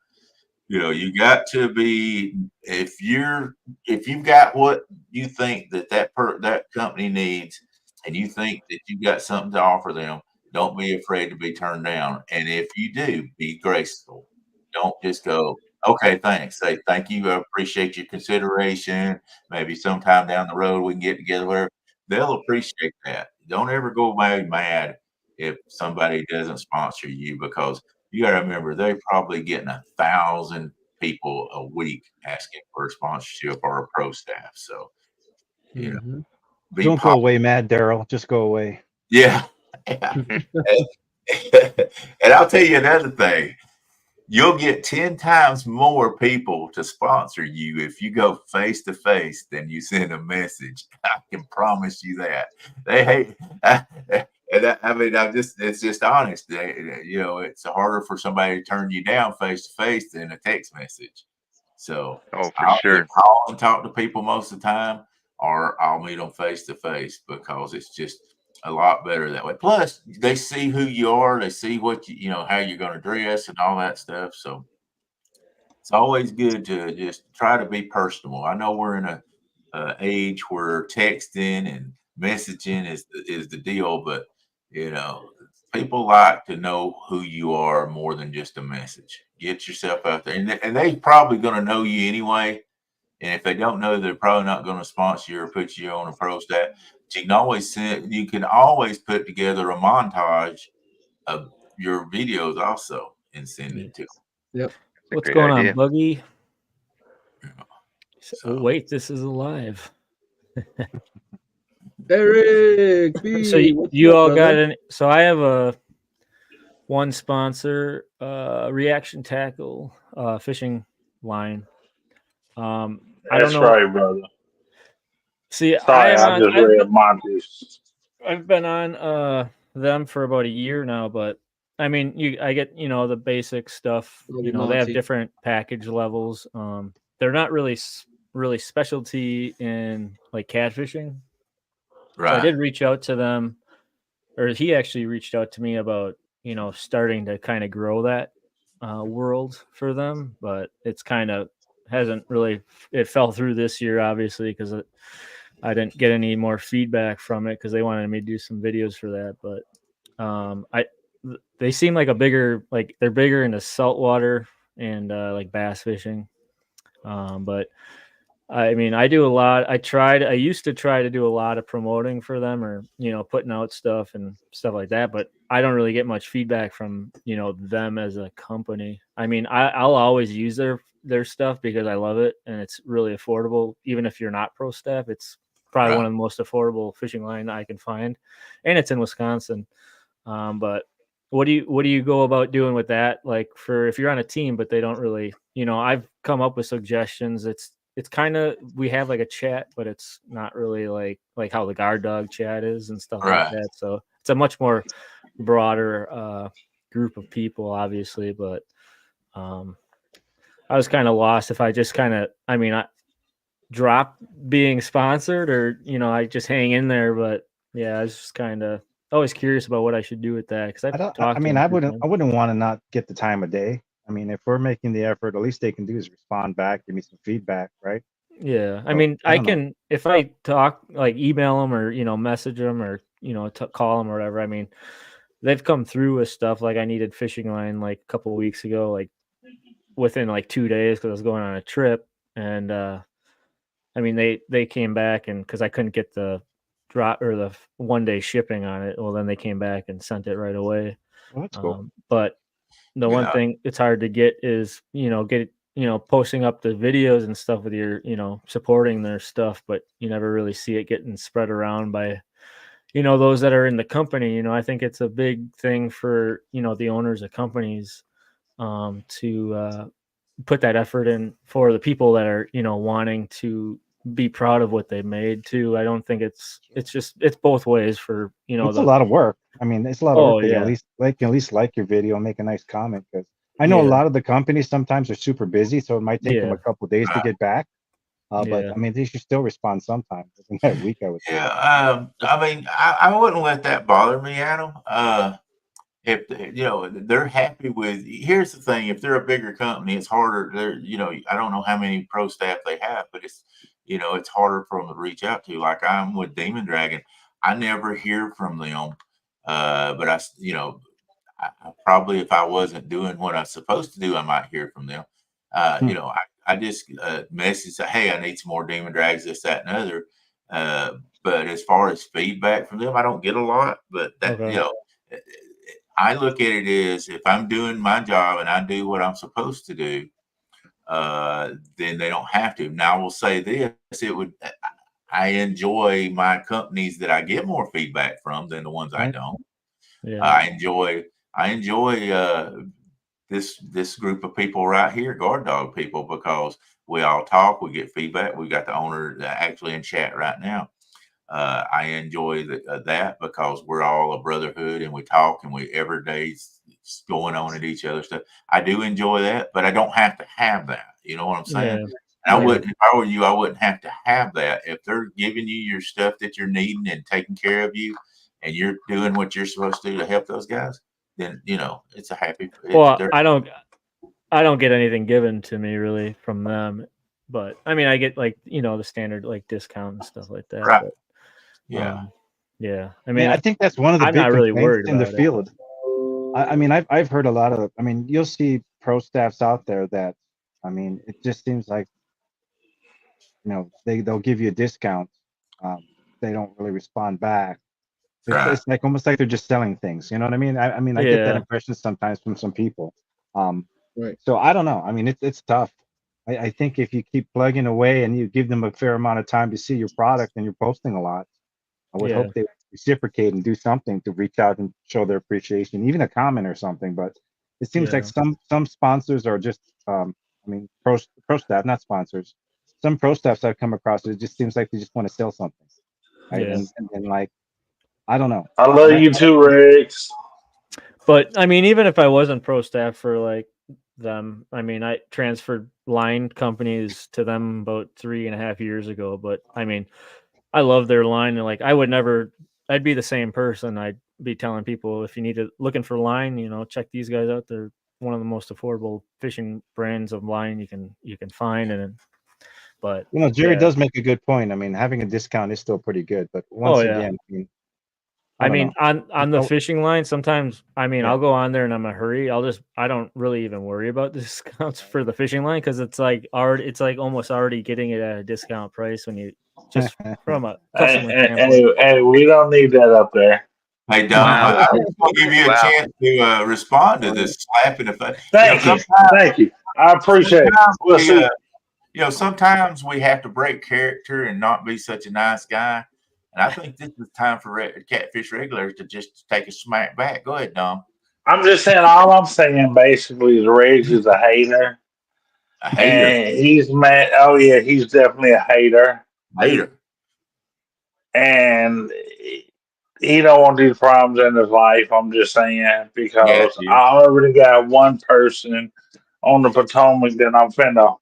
you got to be, if you've got what you think that company needs, and you think that you've got something to offer them, don't be afraid to be turned down. And if you do, be graceful. Don't just go, okay, thanks. Say thank you. I appreciate your consideration. Maybe sometime down the road we can get together. Whatever. They'll appreciate that. Don't ever go away mad if somebody doesn't sponsor you, because you got to remember they're probably getting 1,000 people a week asking for a sponsorship or a pro staff. So, Mhm. Don't go away mad, Daryl. Just go away. Yeah. And I'll tell you another thing. You'll get 10 times more people to sponsor you if you go face to face than you send a message. I can promise you that. They hate, it's just honest. It's harder for somebody to turn you down face to face than a text message. So for sure. Call and talk to people most of the time, or I'll meet them face to face, because it's just a lot better that way. Plus, they see who you are. They see what how you're going to dress and all that stuff. So it's always good to just try to be personable. I know we're in a age where texting and messaging is the deal, but people like to know who you are more than just a message. Get yourself out there, and they probably going to know you anyway. And if they don't know, they're probably not going to sponsor you or put you on a pro staff. But you can always put together a montage of your videos also and send it to them. Yep. What's going idea. on, Buggy? So, oh, wait, this is alive. Eric B. So you all got an. So I have one sponsor, Reaction Tackle, fishing line. I don't know. Right, brother. See, Sorry, I just read Monty's. I've been on them for about a year now, but I mean, I get the basic stuff. They have different package levels. They're not really specialty in like catfishing. right. So I did reach out to them, or he actually reached out to me about starting to kind of grow that world for them, but it's kind of hasn't really. It fell through this year, obviously, because I didn't get any more feedback from it because they wanted me to do some videos for that. But they seem like they're bigger into saltwater and like bass fishing. But I mean, I do a lot. I used to try to do a lot of promoting for them, or putting out stuff and stuff like that. But I don't really get much feedback from them as a company. I mean, I'll always use their stuff because I love it and it's really affordable. Even if you're not pro staff, it's probably one of the most affordable fishing line I can find, and it's in Wisconsin. But what do you go about doing with that? Like for if you're on a team, but they don't really, I've come up with suggestions. It's kind of, we have like a chat, but it's not really like how the guard dog chat is and stuff like Right. that. So it's a much more broader group of people, obviously. But I was kind of lost if I just I drop being sponsored or I just hang in there. But yeah, I was just kind of always curious about what I should do with that because I wouldn't want to not get the time of day. I mean, if we're making the effort, at least they can do is respond back, give me some feedback, right? Yeah, I So, mean, I I don't know. can if I talk like email them or message them or call them or whatever. I mean, they've come through with stuff like I needed fishing line like a couple of weeks ago, like within like 2 days because I was going on a trip, and I mean they came back and because I couldn't get the drop or the 1 day shipping on it, well then they came back and sent it right away. Well, that's cool. But the one Yeah. thing it's hard to get is posting up the videos and stuff with your supporting their stuff, but you never really see it getting spread around by those that are in the company. I think it's a big thing for the owners of companies to put that effort in for the people that are wanting to be proud of what they made too. I don't think it's both ways for It's a lot of work. I mean, it's a lot of Oh, work to yeah. at least like your video and make a nice comment, because I know a Yeah. lot of the companies sometimes are super busy, so it might take them Yeah. a couple days to get back. But Yeah. I mean, they should still respond sometime within that week, I would say. Yeah, I mean, I wouldn't let that bother me, Adam. If they're happy with. Here's the thing: if they're a bigger company, it's harder. I don't know how many pro staff they have, but it's harder for them to reach out to. Like I'm with Demon Dragon, I never hear from them. But I probably, if I wasn't doing what I'm supposed to do, I might hear from them. I just message say, hey, I need some more Demon Drags, this, that, and other. But as far as feedback from them, I don't get a lot. But that Okay. I look at it as if I'm doing my job and I do what I'm supposed to do, then they don't have to. Now I will say this: I enjoy my companies that I get more feedback from than the ones I Right. don't. Yeah. I enjoy this group of people right here, Guard Dog people, because we all talk, we get feedback. We got the owner actually in chat right now. I enjoy that because we're all a brotherhood and we talk and we every day's going on at each other's stuff. I do enjoy that, but I don't have to have that. You know what I'm saying? Yeah. And I Yeah. wouldn't, if I were you, I wouldn't have to have that. If they're giving you your stuff that you're needing and taking care of you, and you're doing what you're supposed to do to help those guys, then it's a happy. Well, I don't get anything given to me really from them, but I mean, I get like the standard like discount and stuff like that. Right. But, Yeah. yeah. I I mean, I think that's one of the I'm big not really complaints worried in the about it. field. I mean, I've heard a lot of. I mean, you'll see pro staffs out there that, I mean, it just seems like, they'll give you a discount. They don't really respond back. Right. It's like almost like they're just selling things. You know what I mean? I mean, I get that Yeah. impression sometimes from some people. Right. So I don't know. I mean, it's tough. I think if you keep plugging away and you give them a fair amount of time to see your product and you're posting a lot, I would Yeah. hope they would reciprocate and do something to reach out and show their appreciation, even a comment or something. But it seems like Yeah. some sponsors are just, I mean, pro staff, not sponsors. Some pro staffs I've come across, it just seems like they just want to sell something, right? Yeah. And like, I don't know. I love you too, Rex. But I mean, even if I wasn't pro staff for like them, I mean, I transferred line companies to them about 3.5 years ago. But I mean, I love their line, and like I'd be the same person. I'd be telling people if you need to looking for line, check these guys out. They're one of the most affordable fishing brands of line you can find. But Jerry yeah. does make a good point. I mean, having a discount is still pretty good, but once yeah. again, I mean, on the Oh. fishing line, sometimes Yeah. I'll go on there and I'm in a hurry. I don't really even worry about discounts for the fishing line because it's like almost already getting it at a discount price when you just from a customer standpoint. Hey, we don't need that up there. Hey, Dom, Wow. I will give you a Wow. chance to respond to this slap in the face. Thank you. I appreciate it. We'll see. Sometimes we have to break character and not be such a nice guy. And I think this is time for catfish regulars to just take a smack back. Go ahead, Dom. I'm just saying. All I'm saying basically is Reg is a hater, A hater. and he's mad. Oh yeah, he's definitely a hater, Hater. and he don't want these problems in his life. I'm just saying because Yeah. I already got one person on the Potomac that I'm finna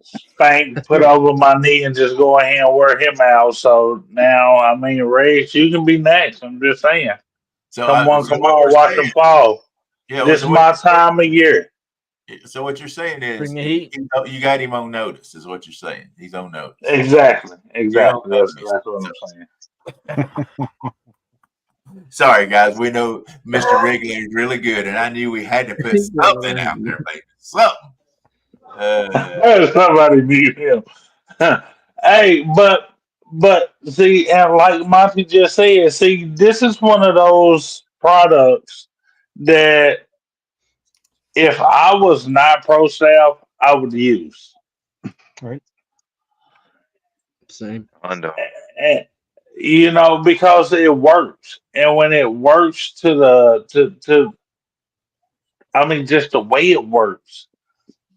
spank, put over my knee, and just go ahead and wear him out. So now, I mean, Reg, you can be next. I'm just saying. So, Come on, so come what on, we're watch saying, them fall. yeah. This So is what, my time of year. so what you're saying is Bring the heat. you got him on notice. Is what you're saying. He's on notice. Exactly. You're on That's notice. what I'm saying. Sorry, guys. We know Mr. Regular is really good, and I knew we had to put something out there, baby. Something. Somebody mute him. Hey, but see, and like Monty just said, see, this is one of those products that if I was not pro staff, I would use. Right. Same. Undo. And, you know, because it works. And when it works to I mean just the way it works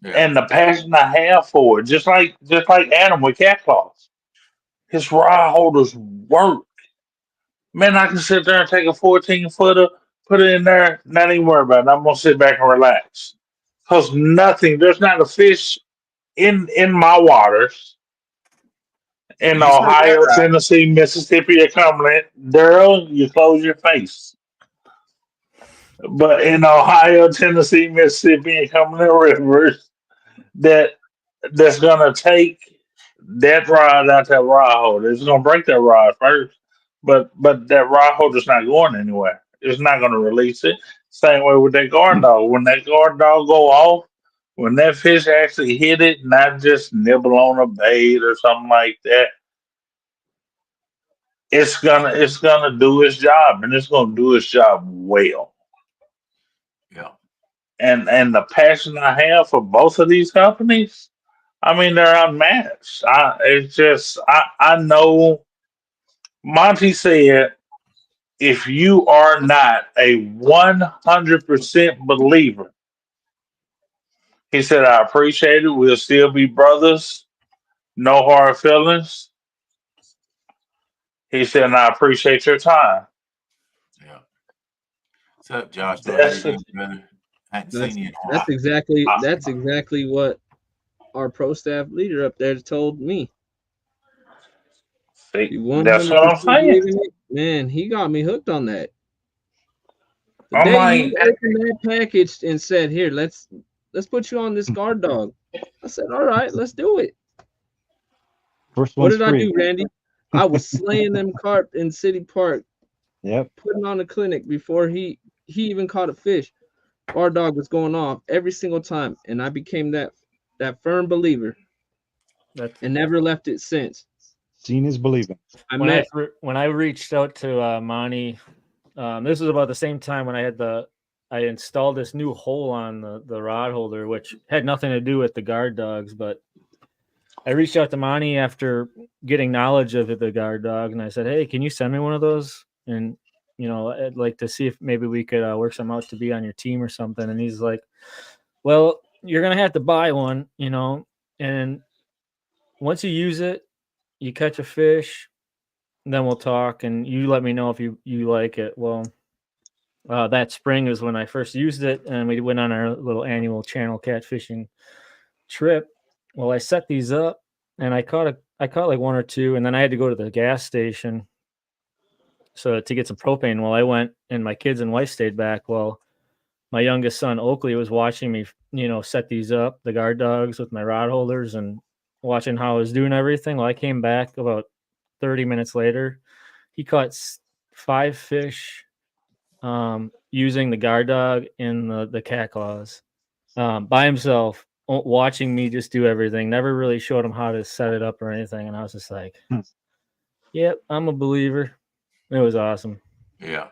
Yeah. and the passion I have for it, just like Adam with cat claws. His rod holders work. Man, I can sit there and take a 14-footer, put it in there, not even worry about it. I'm gonna sit back and relax. Cause there's not a fish in my waters in You said that Ohio, right. Tennessee, Mississippi, or Cumberland. Daryl, you close your face. But in Ohio, Tennessee, Mississippi, and Cumberland rivers, that's gonna take that rod out that rod holder. It's gonna break that rod first, but that rod holder's not going anywhere. It's not gonna release it. Same way with that guard dog. When that guard dog go off, when that fish actually hit it, not just nibble on a bait or something like that, it's gonna do its job, and it's gonna do its job well. Yeah. And the passion I have for both of these companies, I mean, they're unmatched. I know Monty said if you are not a 100% believer, he said, I appreciate it. We'll still be brothers. No hard feelings. He said, and I appreciate your time. Yeah. What's up, Josh? How you That's doing, brother? I hadn't seen you in a while. That's exactly what our pro staff leader up there told me. that's what I'm saying. Man, he got me hooked on that. The I'm day like, you opened that package and said, "Here, let's put you on this guard dog," I said, "All right, let's do it." First What one's did I free. do, Randy? I was slaying them carp in City Park, Yep. putting on a clinic before he even caught a fish. Guard dog was going off every single time, and I became that firm believer, and never left it since. Seeing is believing. When I reached out to Monty, this was about the same time when I installed this new hole on the rod holder, which had nothing to do with the guard dogs, but I reached out to Monty after getting knowledge of the guard dog, and I said, "Hey, can you send me one of those? And I'd like to see if maybe we could work some out to be on your team or something." And he's like, "Well, you're gonna have to buy one, and once you use it, you catch a fish, then we'll talk, and you let me know if you like it." Well, that spring is when I first used it, and we went on our little annual channel catfishing trip. Well, I set these up, and I caught like one or two, and then I had to go to the gas station to get some propane. Well, I went, and my kids and wife stayed back. Well, my youngest son Oakley was watching me, set these up, the guard dogs with my rod holders, and watching how I was doing everything. Well, I came back about 30 minutes later. He caught 5 fish using the guard dog and the cat claws by himself, watching me just do everything. Never really showed him how to set it up or anything. And I was just like, yep, I'm a believer. It was awesome. Yeah.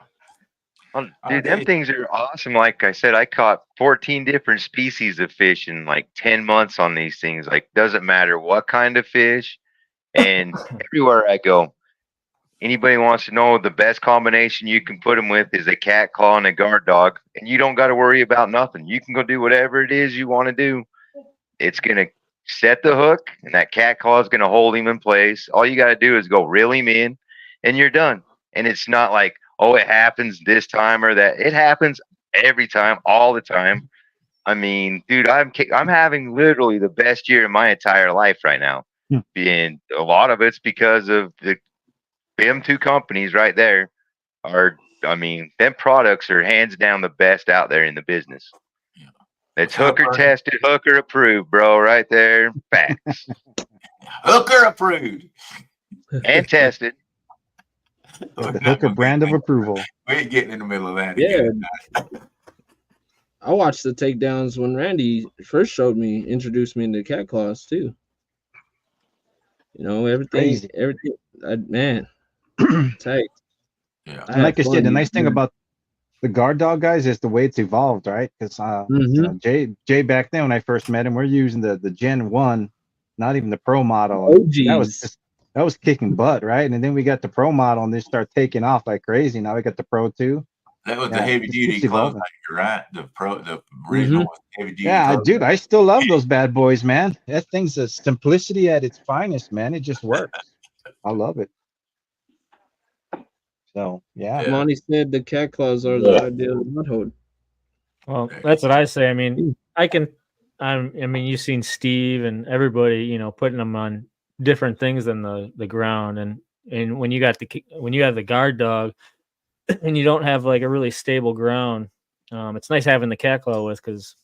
Dude, them things are awesome. Like I said, I caught 14 different species of fish in like 10 months on these things. Like, doesn't matter what kind of fish. And everywhere I go, Anybody wants to know the best combination you can put them with is a cat claw and a guard dog, and you don't got to worry about nothing. You can go do whatever it is you want to do. It's gonna set the hook, and that cat claw is gonna hold him in place. All you got to do is go reel him in, and you're done. And it's not like, oh, it happens this time or that. It happens every time, all the time. I mean, dude, I'm having literally the best year of my entire life right now. And a lot of it's because of them two companies right there are, I mean, them products are hands down the best out there in the business. Yeah. It's hooker tested, hooker approved, bro, right there. Facts. Hooker approved And tested. The Hooker brand of approval. We ain't getting in the middle of that Yeah. again. I watched the takedowns when Randy first introduced me into cat claws too. You know, everything, man, tight. Yeah. And like I said, the nice thing about the guard dog guys is the way it's evolved, right? Because you know, Jay back then when I first met him, we're using the Gen 1, not even the Pro model. That was kicking butt, right? And then we got the Pro model, and they start taking off like crazy. Now we got the Pro 2. That was the heavy duty close hanger, right? The original was heavy duty. Yeah, dude, I still love those bad boys, man. That thing's a simplicity at its finest, man. It just works. I love it. So yeah. Monty said the cat claws are the ideal mud hold. Well, that's what I say. I mean, I mean, you've seen Steve and everybody, you know, putting them on different things than the ground, and when you have the guard dog, and you don't have like a really stable ground, it's nice having the cat claw with, because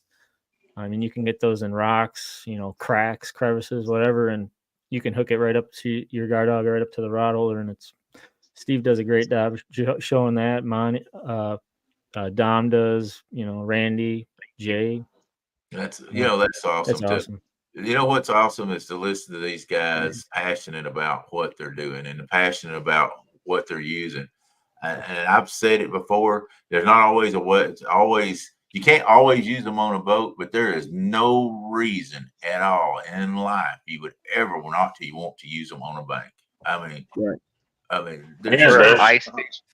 I mean, you can get those in rocks, you know, cracks, crevices, whatever, and you can hook it right up to your guard dog, right up to the rod holder, and Steve does a great job showing that. Dom does, you know, Randy, Jay. That's that's awesome. That's awesome. You know what's awesome is to listen to these guys passionate about what they're doing and passionate about what they're using. And I've said it before. There's not always you can't always use them on a boat, but there is no reason at all in life you would ever want to use them on a bank. I mean, right. I mean, there's ice station.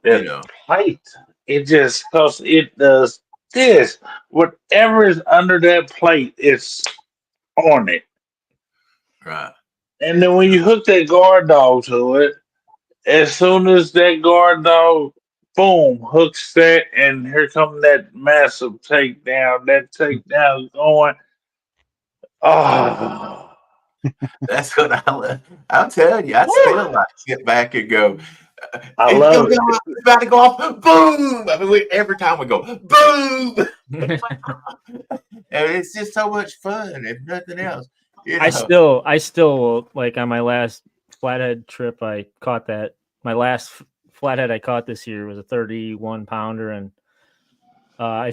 You know, height. It just because it does this. Whatever is under that plate is on it. Right. And then when you hook that guard dog to it, as soon as that guard dog, boom, hooks that, and here comes that massive takedown. That takedown is going. Oh. That's what I'm telling you. I still like sit back and go. I love it. It's about to go off. Boom! I mean, every time we go, boom! And it's just so much fun, if nothing else. You know? I still like on my last flathead trip, I caught that. My last flathead I caught this year was a 31 pounder, and I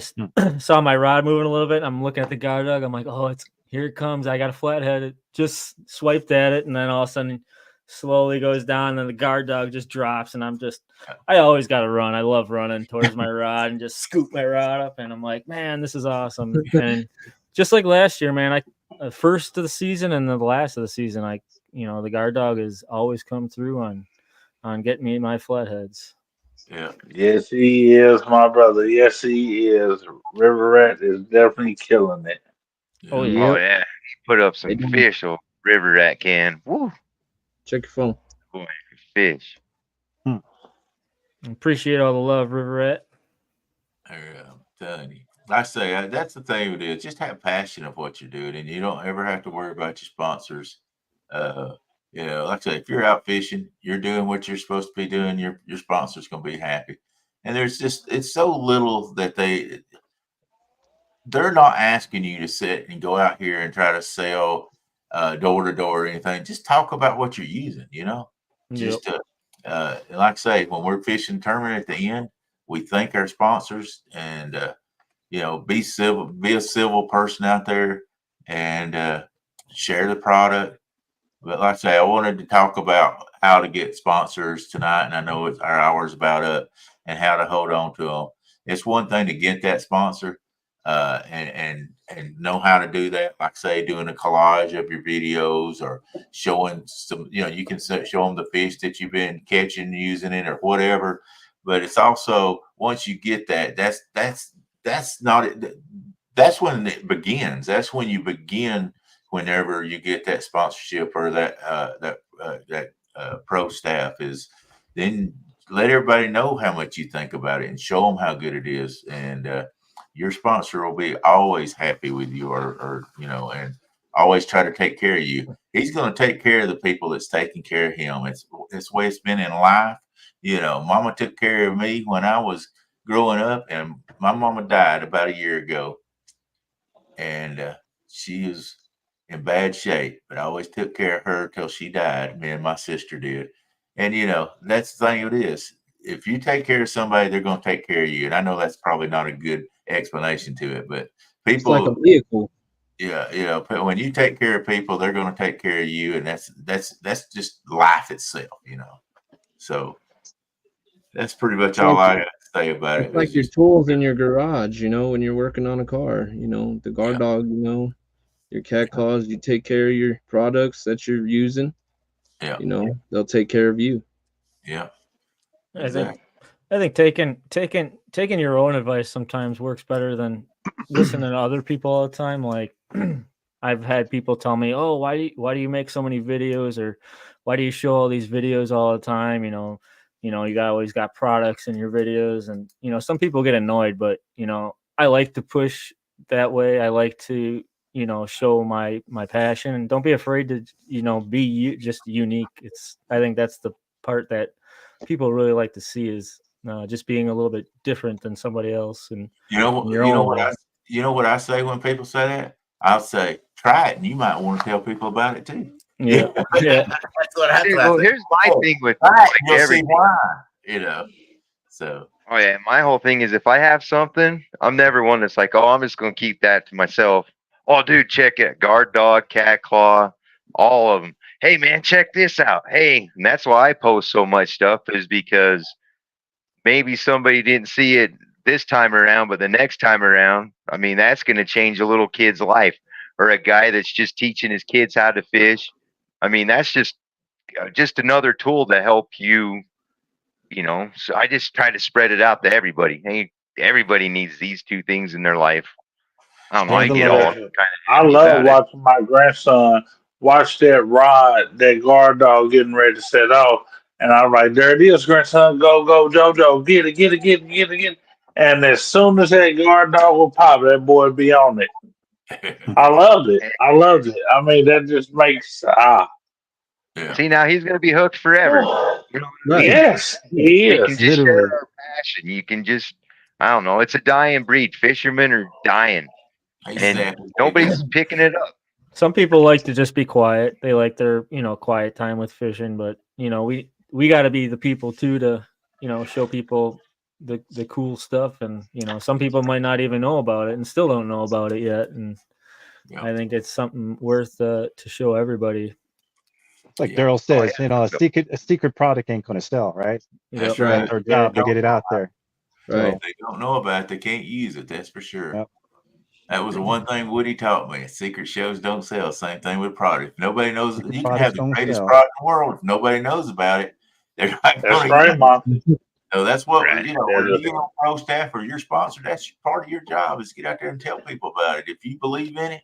saw my rod moving a little bit. I'm looking at the guard dog. I'm like, oh, here it comes. I got a flathead. It just swiped at it, and then all of a sudden slowly goes down, and the guard dog just drops, and I always got to run. I love running towards my rod and just scoop my rod up, and I'm like, man, this is awesome. And just like last year, man, first of the season and the last of the season, the guard dog has always come through on getting me my flatheads. Yeah. Yes, he is, my brother. Yes, he is. River Rat is definitely killing it. Oh yeah. Oh yeah. Put up some fish or River Rat can. Woo. Check your phone. Boy, fish. Appreciate all the love, River Rat. I'm telling you. I say that's the thing with it. Just have passion of what you're doing, and you don't ever have to worry about your sponsors. Like I say, if you're out fishing, you're doing what you're supposed to be doing. Your sponsor's gonna be happy. And it's so little that they're not asking you to sit and go out here and try to sell door to door or anything. Just talk about what you're using. You know, just like I say, when we're fishing tournament at the end, we thank our sponsors and be a civil person out there and share the product. But like I say, I wanted to talk about how to get sponsors tonight, and I know our hour's about up, and how to hold on to them. It's one thing to get that sponsor. and know how to do that. Like say doing a collage of your videos or showing some, you can show them the fish that you've been catching, using it or whatever. But it's also once you get that, that's not it. That's when it begins. That's when you begin. Whenever you get that sponsorship or that pro staff is, then let everybody know how much you think about it and show them how good it is, and your sponsor will be always happy with you, or and always try to take care of you. He's going to take care of the people that's taking care of him. It's the way it's been in life. Mama took care of me when I was growing up, and my mama died about a year ago, and she is in bad shape, but I always took care of her till she died. Me and my sister did. And that's the thing it is. If you take care of somebody, they're going to take care of you. And I know that's probably not a good explanation to it, but people, it's like a vehicle. Yeah, when you take care of people, they're going to take care of you, and that's just life itself, So that's pretty much all I got to say about it. It's like your tools in your garage, when you're working on a car, the guard dog, your cat claws, you take care of your products that you're using. Yeah. They'll take care of you. Yeah. Exactly. I think taking your own advice sometimes works better than listening to other people all the time. Like I've had people tell me, "Oh, why do you make so many videos, or why do you show all these videos all the time? You always got products in your videos." And some people get annoyed, but I like to push that way. I like to show my passion, and don't be afraid to be just unique. I think that's the part that people really like to see is just being a little bit different than somebody else. And what I say when people say that? I'll say, try it, and you might want to tell people about it too. Yeah. That's what I say. Well, here's my thing with you'll see why. So. Oh yeah, my whole thing is if I have something, I'm never one that's like, oh, I'm just gonna keep that to myself. Oh, dude, check it, guard dog, cat claw, all of them. Hey man, check this out. Hey, and that's why I post so much stuff, is because maybe somebody didn't see it this time around, but the next time around, I mean, that's going to change a little kid's life, or a guy that's just teaching his kids how to fish. I mean, that's just another tool to help you. So I just try to spread it out to everybody. Hey, everybody needs these two things in their life. I don't know. I get all kind of. I love watching my grandson watch that rod, that guard dog getting ready to set off. And I'm like, there it is, grandson. Go, JoJo. Get it. And as soon as that guard dog will pop, that boy be on it. I loved it. I mean, that just makes Yeah. See, now he's going to be hooked forever. Yes, he is. You can just share our passion. You can just, I don't know. It's a dying breed. Fishermen are dying. And nobody's picking it up. Some people like to just be quiet. They like their, quiet time with fishing, but we got to be the people too to, show people the cool stuff. And, some people might not even know about it and still don't know about it yet. And I think it's something worth to show everybody. Like Daryl says, a secret product ain't going to sell, right? That's right. It's our job to get it out there. Right. If they don't know about it, they can't use it. That's for sure. Yep. That was the one thing Woody taught me. Secret shows don't sell. Same thing with product. If nobody knows. You can have the greatest product in the world. If nobody knows about it, they're not going to. That's right, Mom. So that's what when you get on pro staff or your sponsor, that's part of your job is to get out there and tell people about it. If you believe in it,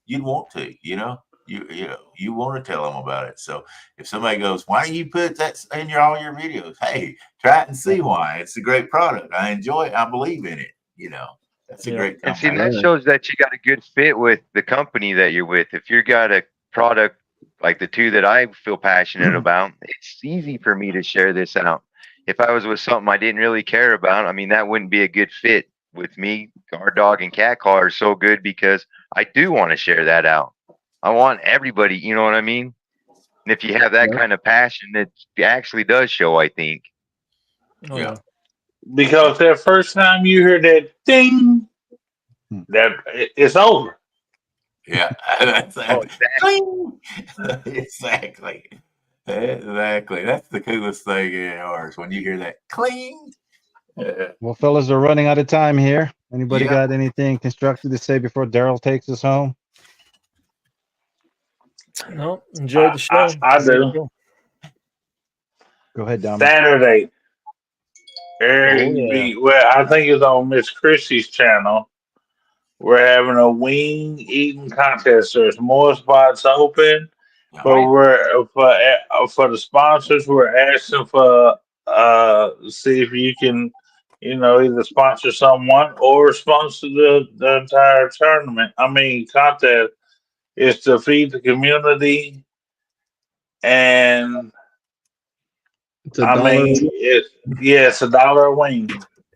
you'd want to. You want to tell them about it. So if somebody goes, why do you put that in all your videos? Hey, try it and see why. It's a great product. I enjoy it. I believe in it. That's a great company. And see, that shows that you got a good fit with the company that you're with. If you got a product like the two that I feel passionate about, it's easy for me to share this out. If I was with something I didn't really care about, I mean, that wouldn't be a good fit with me. Guard dog and cat claw are so good because I do want to share that out. I want everybody, you know what I mean? And if you have that kind of passion, it actually does show, I think. Yeah. Because that first time you hear that ding, that it's over. Yeah, exactly. That's the coolest thing in ours when you hear that cling. Well, fellas, we're running out of time here. Anybody Yeah. got anything constructive to say before Daryl takes us home? No, enjoyed the show. I Great do. show. Go ahead, Dom. Saturday. Oh, yeah. Well, I think it's on Miss Christie's channel. We're having a wing eating contest. There's more spots open, but we're for the sponsors. We're asking for see if you can, either sponsor someone or sponsor the entire tournament. I mean contest. It's to feed the community, and It's a I dollar. mean it's $1 a wing.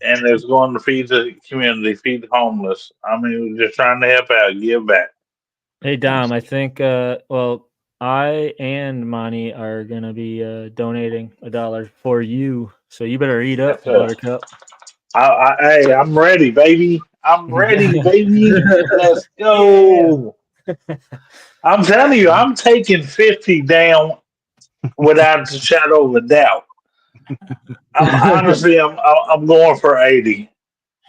And it's going to feed the community, feed the homeless. I mean, we're just trying to help out, give back. Hey, Dom, I think, well, I and Monty are going to be donating $1 for you. So you better eat up, Buttercup. Hey, I'm ready, baby. I'm ready, baby. Let's go. I'm telling you, I'm taking 50 down without a shadow of a doubt. I'm going for 80.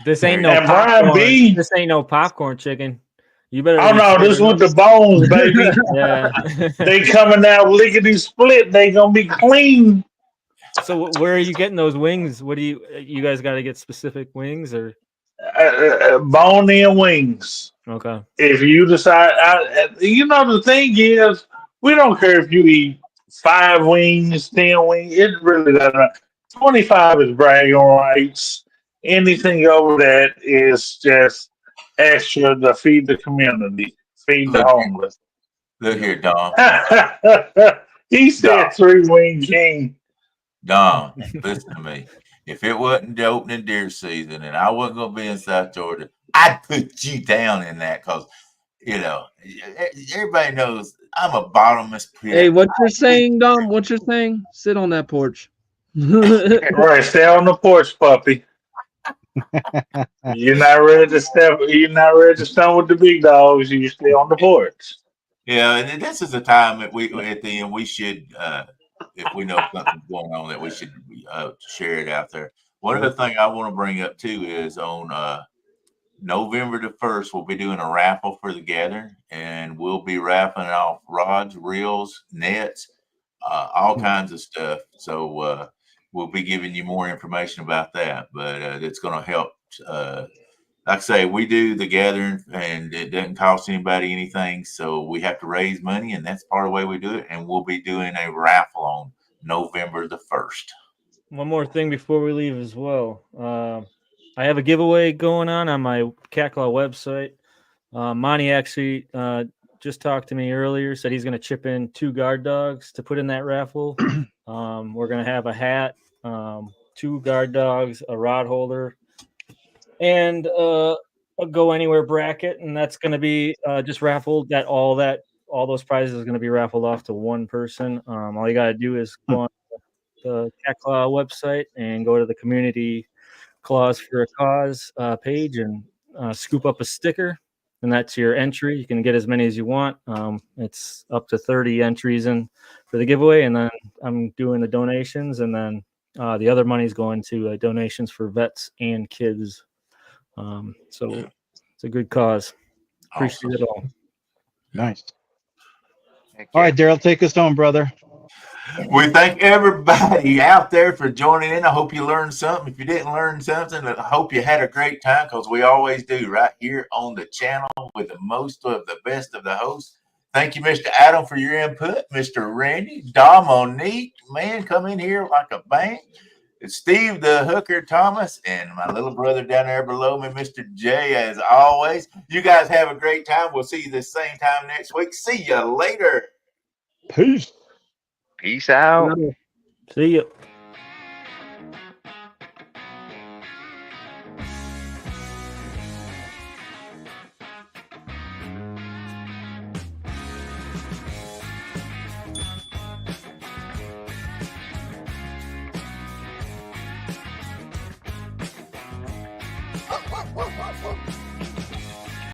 This ain't no And Brian popcorn. B. This ain't no popcorn chicken. You better. Oh be no, this saving with up. the bones, baby. Yeah. They coming out lickety split. They gonna be clean. So where are you getting those wings? What do you guys got to get specific wings or? Bone-in wings. Okay. If you decide, the thing is, we don't care if you eat 5 wings, 10 wings. It really doesn't matter. 25 is bragging rights. Anything over that is just extra to feed the community, feed the homeless. Look here, Dom. He said 3-wing king. Dom, listen to me. If it wasn't the opening deer season and I wasn't going to be in South Georgia, I'd put you down in that because, everybody knows I'm a bottomless pit. Hey, what you're saying, Dom? What you're saying? Sit on that porch. Right, stay on the porch, puppy. You're not ready to step. You're not ready to stand with the big dogs. You stay on the porch. Yeah, and this is a time that at the end we should, if we know something's going on, that we should share it out there. One other thing I want to bring up too is on November the 1st, we'll be doing a raffle for the gathering, and we'll be raffling off rods, reels, nets, all kinds of stuff. So we'll be giving you more information about that, but it's going to help. Like I say, we do the gathering and it doesn't cost anybody anything. So we have to raise money, and that's part of the way we do it. And we'll be doing a raffle on November the 1st. One more thing before we leave as well. I have a giveaway going on my Cat Claw website. Monty actually just talked to me earlier, said he's going to chip in 2 guard dogs to put in that raffle. We're going to have a hat, 2 guard dogs, a rod holder, and a go anywhere bracket, and that's going to be just raffled. All those prizes are going to be raffled off to one person. All you got to do is go on the Cat Claw website and go to the Community Claws for a Cause page and scoop up a sticker, and that's your entry. You can get as many as you want. It's up to 30 entries in for the giveaway, and then I'm doing the donations, and then the other money is going to donations for vets and kids. So it's a good cause. Appreciate it all. Nice. All right, Daryl, take us home, brother. We thank everybody out there for joining in. I hope you learned something. If you didn't learn something, I hope you had a great time, because we always do right here on the channel with the most of the best of the hosts. Thank you, Mr. Adam, for your input. Mr. Randy, Dominique, man, come in here like a bank. It's Steve the Hooker Thomas, and my little brother down there below me, Mr. J, as always. You guys have a great time. We'll see you the same time next week. See you later. Peace. Peace out. See you.